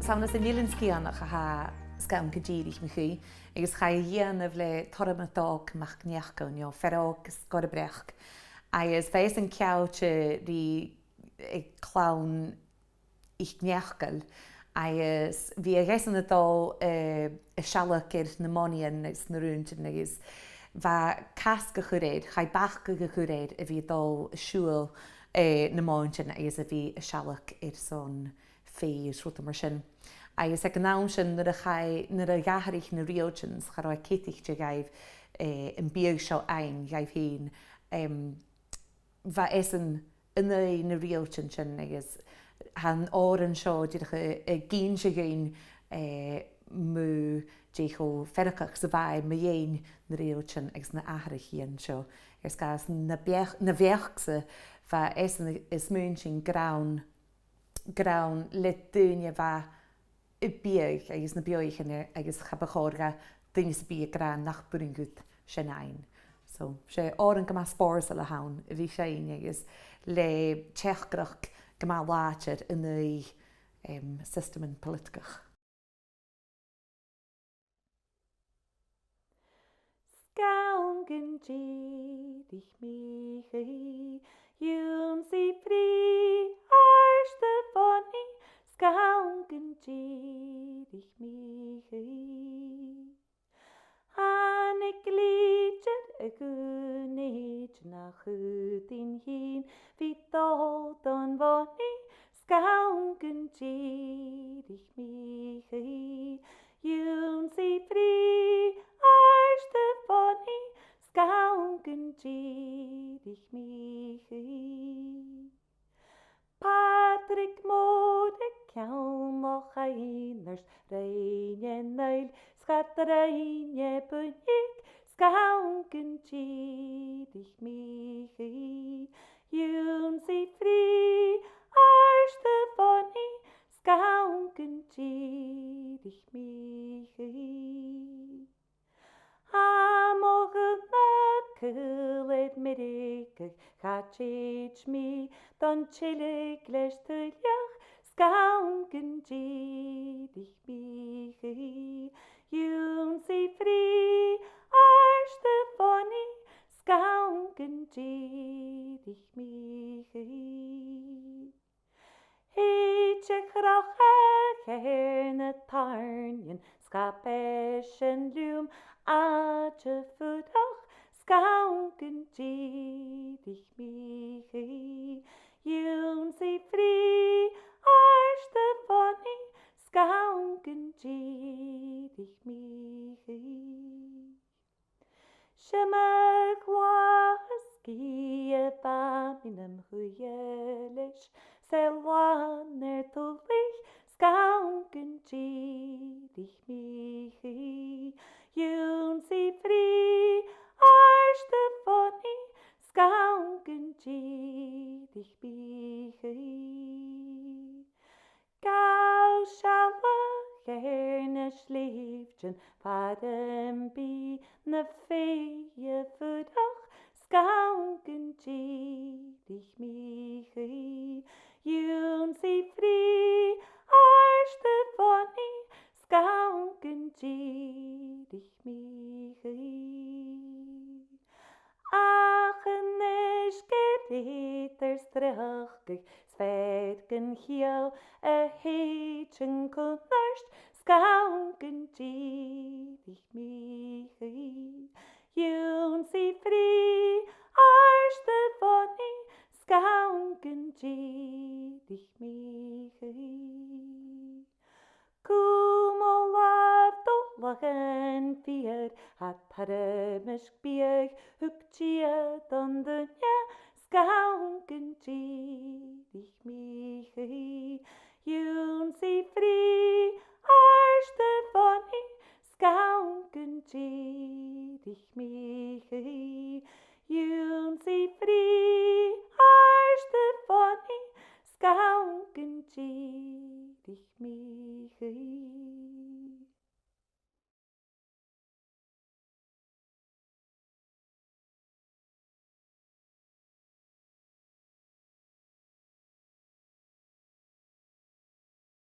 Sauna sa nílann cíanach a ha scam go ddíirich me chuí, agus cha dhéanamh le toramatách mach neachcán jo ferrák scoda brech. Agus bheits an ceaute rí ag clán ich neachcail. Agus bhí a ghéisan atá a sealach ar pneumonian agus na rúntain agus bheit cas go churéid, cha bach go churéid a bhí dá siúil na máintin agus a bhí a sealach ar son féir rúta mar sin. Agus ag an ná sin nar a gheathairich na rialtins cha rá céitichte gaibh an bíag seo ein gaibh hín bheit is an ina na rialtin sin agus han áran seo dúideach gén se géin mú décho ferrachach sa bhaid ma dhéin na rialtin agus na athraíon seo. Agus gas na bheachsa bheit is mún sin grán le dúine bheit i bíag agus na beoichanne agus chabachórga duine sa bí grán nach burin gut sin ein. So sé áran go má spórsal a hain a bhí sé agus le teachgrach go má láitir in the systemin politicach. Scaungan dídich michi, jún si frí arste fonni, scaungan dídich michi. Hannig lítid a gúnéid na chudin hín, hí dód an fonni, scaungan dídich michi, jún si frí arste fonni, scaungan dídich michi. Patrick móde ceamach a inars reine nail, schat reine bunig, scaungan dídich michi. Jún si frí arste fonni, scaungan dídich michi. Amog na cyled mirigach, chatich mi, don chilig les tuliach, scaungan dídich michi. Jún si frí arste fonni, scaungan dídich michi. Héitich rocha chéir na tarnian, scapesin lúm áte fudach, scaungan dídich michi. Jún si frí arste fonni, scaungan dídich michi. Siamag was gie baminam huyelis, selwan tulich, scaungan dídich michi. Jún si frí arste fonni, scaungan dídich michi. Gau sealach na slíomhtin padam bí na féie fudach, scaungan dídich michi. Jún si frí arste fonni, scaungan dídich michi. Ach yn ysgyrdyr strachgach, sfergan hiel a heitchen kunnarst, scaungan dídich michi. Jún si frí arste fonni, scaungan dídich michi. Cúm laf dolagan fiad, a paramish biag, hugtiad an dunya, scaungan dídich michi. Jún si frí arste fonni, scaungan dídich michi.